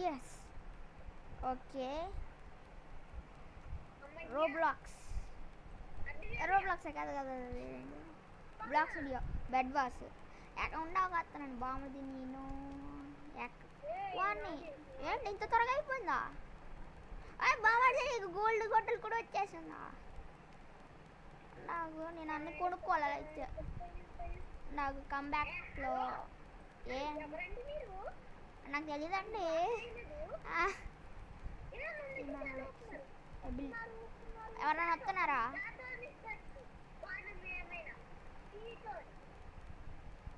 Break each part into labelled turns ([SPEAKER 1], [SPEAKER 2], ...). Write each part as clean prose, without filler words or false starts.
[SPEAKER 1] Yes okay Roblox కాదు కదా blocks video bed wars account అవగలుగుతానండి బాగుంది నేను వాడిని ఏంటి ఇంత త్వరగా అయిపోయిందా బాగుంది నీకు గోల్డ్ గొడ్డలు కూడా వచ్చేసిందా నాకు నేను అన్ని కొనుక్కోవాలి అయితే నాకు కమ్బ్యాక్లో ఏ నాకు తెలియదండి ఎవరైనా వస్తున్నారా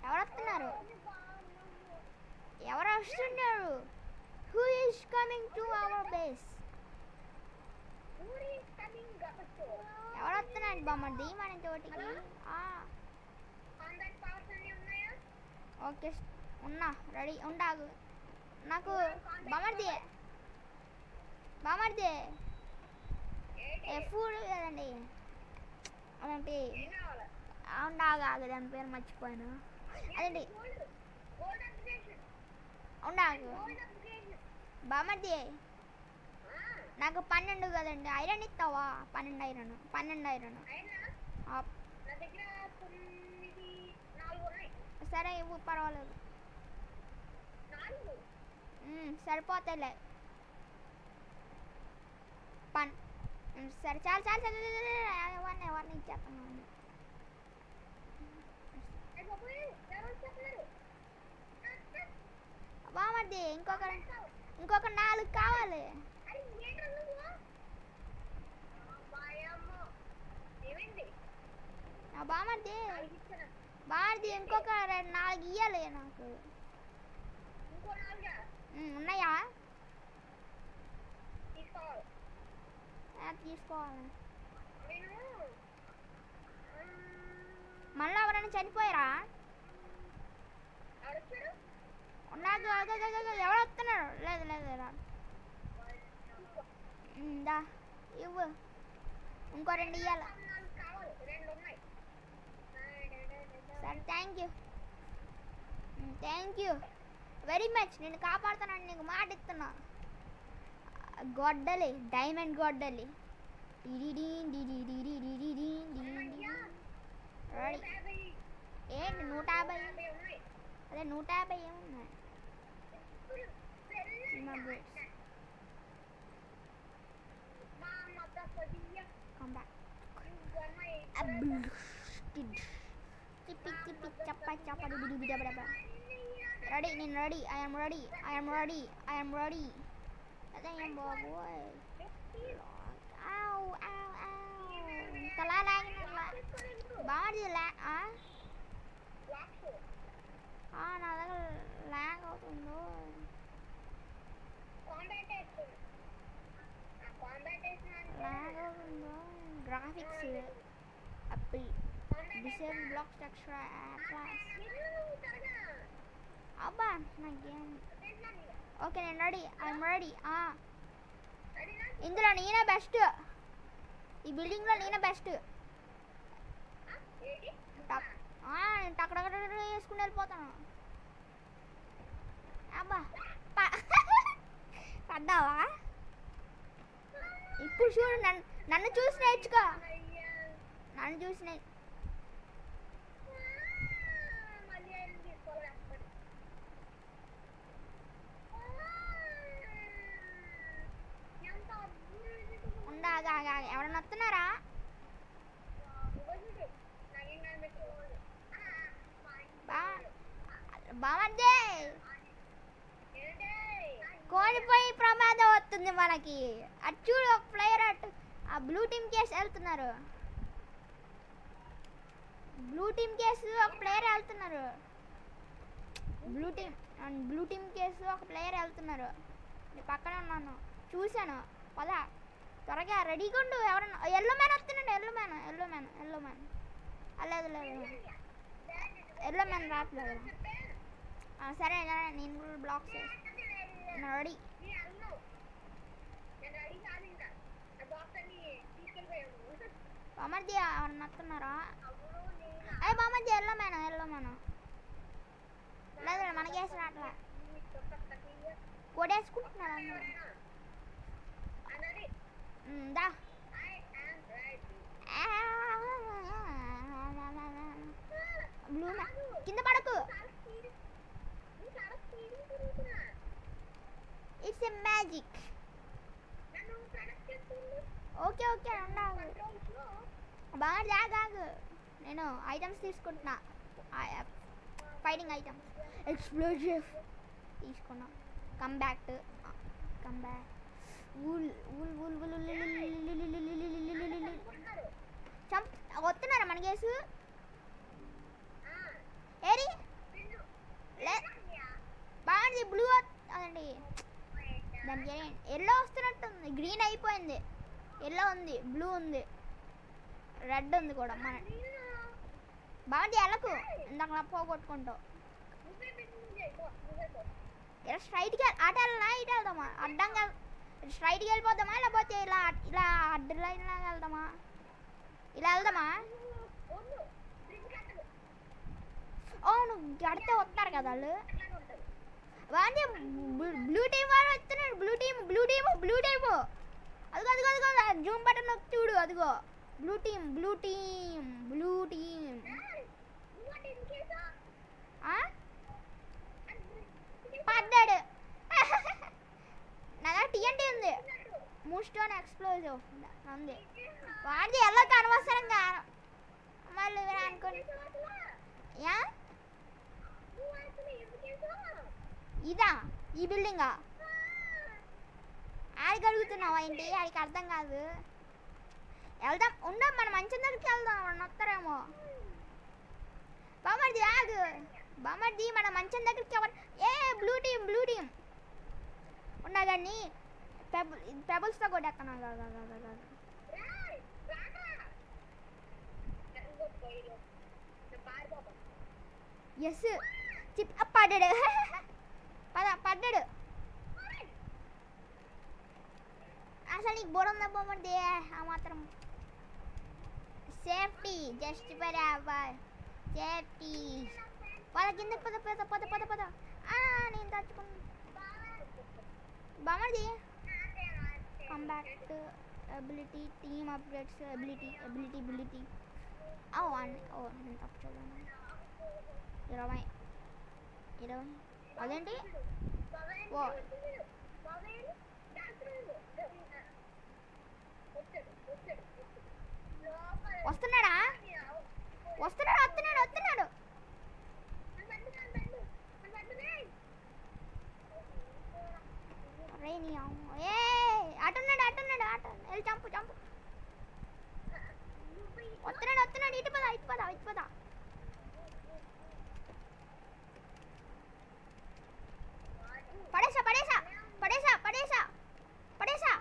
[SPEAKER 1] ఎవరు వస్తున్నారు ఎవరు వస్తున్నారు who is coming to our base ఎవరు వస్తున్నారు బామ్మది మన తోటికి ఓకే ఉన్నా రెడీ ఉండాగు నాకు బామర్ది ఫుడ్ కదండి అదేంటి ఉండాగు దాని పేరు మర్చిపోయాను అదేంటి ఉండాగు బామర్ది నాకు 12 కదండి ఐరన్ ఇస్తావా 12 ఐరన్ సరే ఇవ్వు పర్వాలేదు సరిపోతాయిలే సరే చాలు ఎవరిని ఇచ్చేస్తున్నాను బామర్ది ఇంకొక 4 కావాలి బామర్ది ఇంకొక 4 ఇయ్యాలి నాకు ఉన్నాయా తీసుకోవాలి మళ్ళీ ఎవరైనా చనిపోయారా నాకు ఎవరు వస్తున్నారు లేదు దా ఇవ్వు ఇంకో 2 ఇవ్వాలి సరే థ్యాంక్ యూ వెరీ మచ్ నేను కాపాడుతానని నీకు మాట ఇస్తున్నా గొడ్డలి డైమండ్ గొడ్డలి ఏంటి 150 అదే 150 ఏమున్నాయి రెడీ నేను రెడీ ఐఎమ్ రెడీ అదే ఏం బాబోయ్ ఇంతలా లాగిన బాగుంది నా దగ్గర ల్యాగ్ అవుతుందో graphics apple disable blocks extra class అబ్బా నాకేం ఓకే నేను రెడీ ఐఎమ్ రెడీ ఇందులో నేనే బెస్ట్ ఈ బిల్డింగ్లో నేనే బెస్ట్ టక్కడ వేసుకుని వెళ్ళిపోతాను అబ్బా పడ్డావా ఇప్పుడు చూడు నన్ను చూసి నేర్చుకో ఉండగా ఎవరన్నా వస్తున్నారా బామర్దే కోడిపోయి ప్రమాదం వస్తుంది మనకి అటు చూడు ఒక ప్లేయర్ అటు ఆ బ్లూ టీమ్ కేసు వెళ్తున్నారు ఒక ప్లేయర్ వెళ్తున్నారు బ్లూ టీమ్ కేసు ఒక ప్లేయర్ వెళ్తున్నారు నీ పక్కనే ఉన్నాను చూశాను పద త్వరగా రెడీగా ఉండు ఎవరన్నా ఎల్లో మ్యాన్ వస్తున్నాడు ఎల్లో మ్యాన్ లేదు ఎల్లో మ్యాన్ రావట్లేదు సరే నేను కూడా బ్లాక్ రెడీ బామర్ది ఎవరన్నా వస్తున్నారా అయ్యి బామర్ది ఎల్లో మ్యాన్ లేదు మనకేసి రావట్లే కొడేసుకుంటా it's a magic. Okay okay ఉండాలి. బాగా జాగాగు, నేను ఐటమ్స్ తీసుకుంటున్నా, ఫైటింగ్ ఐటమ్స్. ఎక్స్ప్లోజివ్ తీసుకున్నా. కమ్ బ్యాక్ ఊల్ ఊల్ ఊల్ ఊల్ చంప్ వస్తున్నారా మన కేసు ఏరి బాగుంది. బ్లూ అదండి దానికి ఎల్లో వస్తున్నట్టుంది. గ్రీన్ అయిపోయింది, ఎల్లో ఉంది, బ్లూ ఉంది, రెడ్ ఉంది కూడా. మన బాగుంది. ఎల్లకు ఇందాక పోగొట్టుకుంటావు. ఇలా స్ట్రైట్గా అటు వెళ్ళనా ఇటు వెళ్దామా? అడ్డంగా స్ట్రైట్కి వెళ్ళిపోద్దామా లేకపోతే ఇలా ఇలా అడ్డు లైన్లాగా వెళ్దామా? ఇలా వెళ్దామా? అవును గడితే వస్తారు కదా వాళ్ళు. బాగుంది. బ్లూ టీం వాడు వస్తున్నాడు. బ్లూ టీమ్ అదిగో అదిగో అదిగో జూమ్ బటన్ నొక్కి చూడు. అదిగో బ్లూ టీమ్ పడ్డాడు. నా దగ్గర టీఎన్టీ ఉంది, మూస్టోన్ ఎక్స్ప్లోజివ్ ఉంది. వాడిది ఎల్లకి అనవసరంగా మళ్ళీ అనుకోండి. యా ఇదా ఈ బిల్డింగా? ఆడికి అడుగుతున్నావా ఏంటి? ఆడికి అర్థం కాదు. వెళ్దాం ఉండం, మన మంచం దగ్గరికి వెళ్దాం. వస్తారేమో. బామర్ది ఆగు, బామర్ది మన మంచం దగ్గరికి ఎవరు? ఏ బ్లూ టీమ్ ఉన్నా కానీ పెబుల్స్తో కొట్టేస్తాను. ఎస్ చిప్ పడ్డాడు. పడ్డాడు. అసలు నీకు బోర్ ఉందా బామర్ది? ఆ మాత్రం safety just for hour safety. పద కింద పద. నేను తచ్చుకున్నా. బామర్ది come back to ability team upgrades ability నేను తప్పు చూడండి. 20 అదేంటి? ఓ వస్తున్నాడా? వస్తున్నాడు. ఏ అటున్నాడు. వెళ్ళి చంపు. వస్తున్నాడు. ఇటు పద. పడేసా.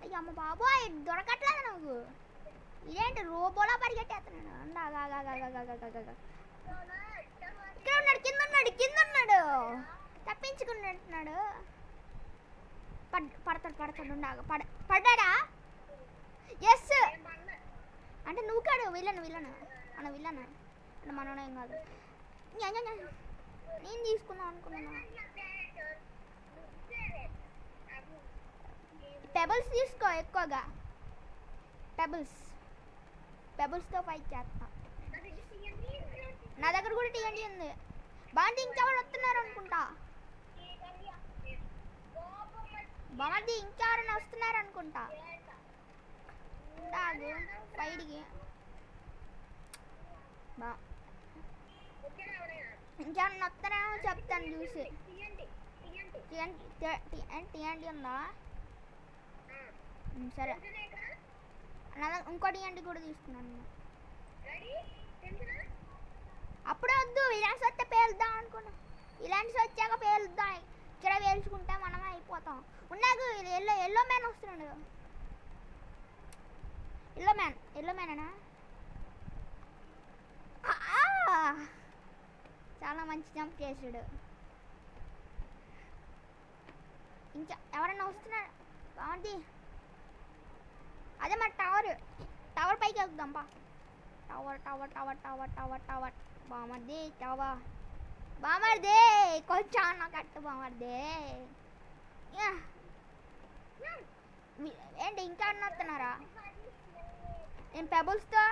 [SPEAKER 1] అయ్యమ్మ బాబోయ్ దొరకట్లేదు నువ్వు. ఇదేంటి రోబోలా పరిగెట్టేస్తున్నాడు. ఇక్కడ ఉన్నాడు, కింద ఉన్నాడు. తప్పించుకున్నట్టున్నాడు. పడతాడు. పడ్డాడా? ఎస్ అంటే నువ్వు కాడు. విలన్ అంటే మనోడేం కాదు. నేను తీసుకుందాం అనుకున్నాను. పెబుల్స్ తీసుకో ఎక్కువగా. పెబుల్స్తో ఫైట్ చేస్తా. నా దగ్గర కూడా టీఎన్టీ ఉంది. బాగుంది. ఇంకెవరు వస్తున్నారు అనుకుంటా. బాగుంది. ఇంకెవరైనా వస్తున్నారు అనుకుంటా. ఫైట్కి ఇంకేమన్నా వస్తారేమో చెప్తాను చూసి. టీఎన్టీ ఉందా? సరే ఇంకో టీఎన్టీ కూడా తీసుకున్నాను. అప్పుడే వద్దు, ఇలాంటి వస్తే పేలుద్దాం అనుకున్నా. ఇలాంటి వచ్చాక పేలుద్దాం. ఇక్కడ పేల్చుకుంటే మనమే అయిపోతాం. ఉన్నాకు ఎల్లో మ్యాన్ వస్తున్నాడు. ఎల్లో మ్యానేనా? చాలా మంచి జంప్ చేసాడు. ఇంకా ఎవరన్నా వస్తున్నాడు? బాగుంది. అదే మా టవర్ పైకి వెళ్దాం బా. టవర్ బామర్దే కొంచెం అన్న కట్టు బామర్దే. ఏంటి ఇంకా అన్న వస్తున్నారా? నేను పెబుల్స్తో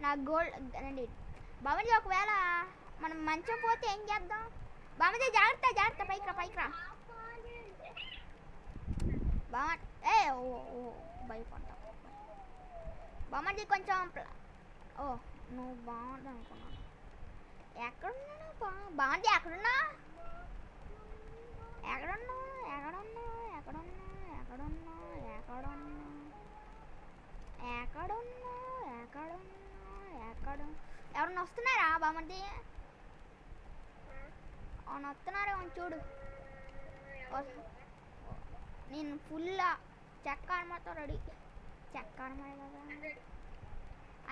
[SPEAKER 1] నా గోల్డ్ అండి. బామర్ది ఒకవేళ మనం మంచం పోతే ఏం చేద్దాం? బామర్ది జాగ్రత్త జాగ్రత్త, పైకి రా. బామ ఏ ఓ ఓ భయపడ్డా. బామర్ది కొంచెం ఓ నువ్వు బాగుంది అనుకున్నాను. ఎక్కడున్నాను బామర్ది? ఎక్కడున్నా? ఎవరన్నా వస్తున్నారా బామర్ది? అవును వస్తున్నారేమో చూడు. నేను ఫుల్ చెక్క ఆర్మర్తో రెడీ. చెక్క ఆర్మర్ కదా.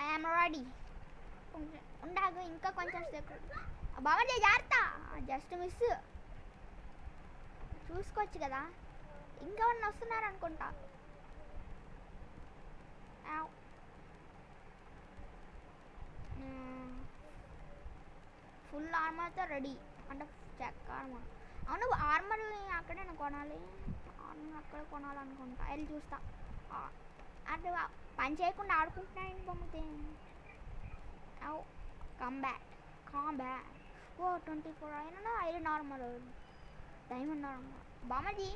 [SPEAKER 1] I'm ready. ఉండాగు ఇంకా కొంచెం సెక్యూరిటీ. బామర్ది జాగ్రత్త, జస్ట్ మిస్. చూసుకోవచ్చు కదా. ఇంకెవరన్నా వస్తున్నారు అనుకుంటా. ఫుల్ ఆర్మర్తో రెడీ అంటే చెక్క ఆర్మర్. అవును ఆర్మర్ అక్కడే కొనాలి. ఆర్మర్ అక్కడే కొనాలనుకుంటా. వెళ్ళి చూస్తా. అంటే పని చేయకుండా ఆడుకుంటున్నాను బొమ్మతే. కాంబ్యాట్ ఓ 24 ఐరన్ ఆర్మర్, డైమండ్ ఆర్మర్. బామర్ది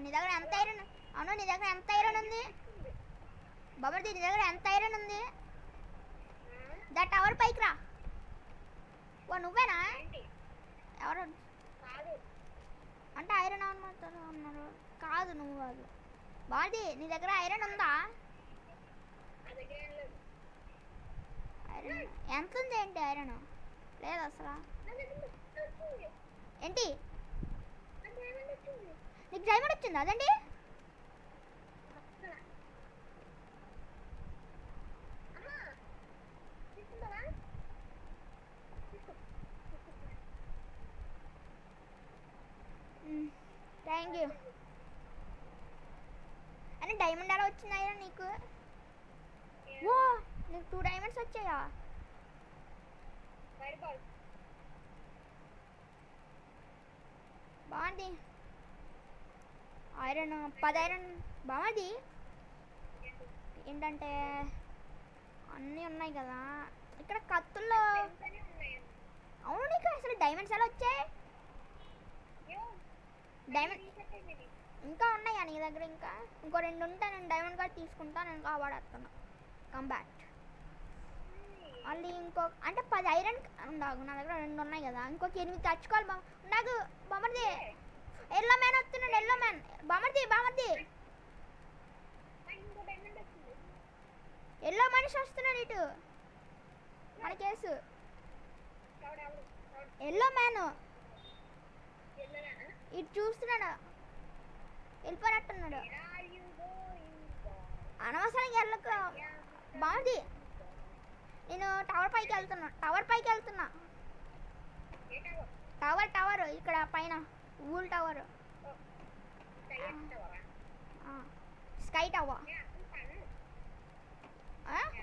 [SPEAKER 1] నీ దగ్గర ఎంత ఐరన్? అవును నీ దగ్గర ఎంత ఐరన్ ఉంది బామర్ది? నీ దగ్గర ఎంత ఐరన్ ఉంది? దా టవర్ పైకి రా. ఓ నువ్వేనా? ఎవరు అంటే ఐరన్ ఆర్మర్తో ఉన్నారు? కాదు నువ్వు కాదు. బామర్ది నీ దగ్గర ఐరన్ ఉందా? ఐరన్ ఎంత ఉంది ఏంటి? ఐరన్ లేదు అసలు. ఏంటి నీకు డైమండ్ వచ్చింది? అదండి థ్యాంక్ యూ. అని డైమండ్ ఎలా వచ్చింది ఐరన్ నీకు? ఓ నీకు 2 డైమండ్స్ వచ్చాయా? బాగుంది. ఐరన్ 10 ఐరన్ బాగుంది. ఏంటంటే అన్నీ ఉన్నాయి కదా ఇక్కడ కత్తుల్లో. అవును నీకు అసలు డైమండ్స్ ఎలా వచ్చాయి? డైమండ్ ఇంకా ఉన్నాయా నీ దగ్గర? ఇంకో 2 ఉంటే నేను డైమండ్ కార్డ్ తీసుకుంటా. నేను కాపాడేస్తున్నా. కంబ్యాట్ మళ్ళీ ఇంకో అంటే 10 ఐరన్ ఉండాగు. నా దగ్గర 2 ఉన్నాయి కదా. ఇంకొక 8 తెచ్చుకోవాలి. ఉండాగు బామర్ది. ఎల్లో మ్యాన్ వస్తున్నాడు. ఎల్లో మ్యాన్ బామర్ది. ఎల్లో మనిషి వస్తున్నాడు ఇటు మన కేసు. ఎల్లో మ్యాన్ ఇటు చూస్తున్నాడు. వెళ్ళిపోయినట్టున్నాడు. అనవసరంగా వెళ్ళకు బామర్ది. నేను టవర్ పైకి వెళ్తున్నా. టవర్ ఇక్కడ పైన వూల్ టవర్, స్కై టవర్.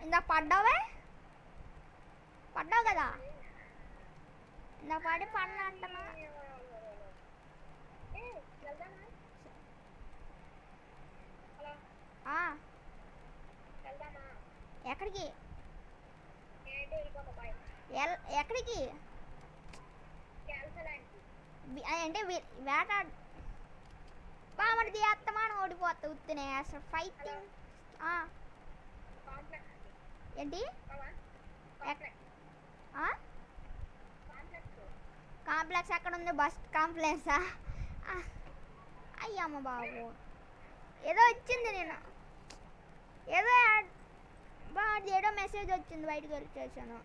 [SPEAKER 1] ఇందాక పడ్డావు కదా. ఇందాక పడినా అంటున్నా. ఎక్కడికి? ఎక్కడికి అంటే వేట బామర్ది అత్తమాను ఓడిపోతా ఉత్తినే అసలు ఫైటింగ్. ఏంటి కాంప్లెక్స్ ఎక్కడ ఉంది? బస్ కాంప్లెక్సా? అయ్యమ్మ బాబు ఏదో వచ్చింది. నేను ఏదో మెసేజ్ వచ్చింది. బయటకు వెళ్ళి చేశాను.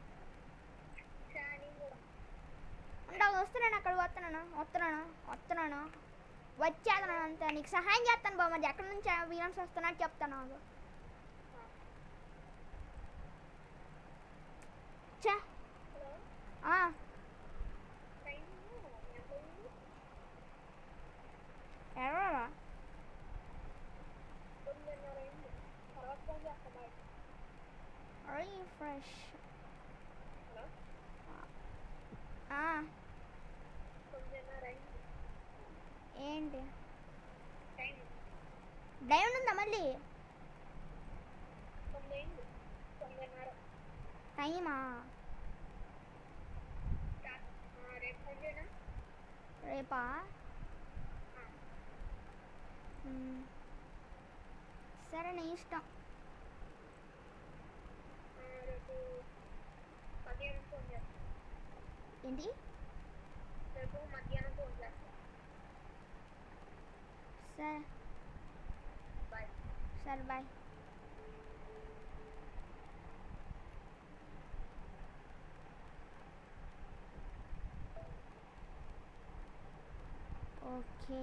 [SPEAKER 1] వస్తున్నాను. అక్కడ వస్తున్నాను వచ్చేదను అంతే. నీకు సహాయం చేస్తాను బామర్ది. ఎక్కడి నుంచి వీరన్స్ వస్తున్నా చెప్తాను. నాకు ఎవరా ఫ్రెష్ ఏంటి డైమండ్ ఉందా మళ్ళీ? టైమా రేపా సరే నీ ఇష్టం. ఏంటి సరే సరే బాయ్. ఓకే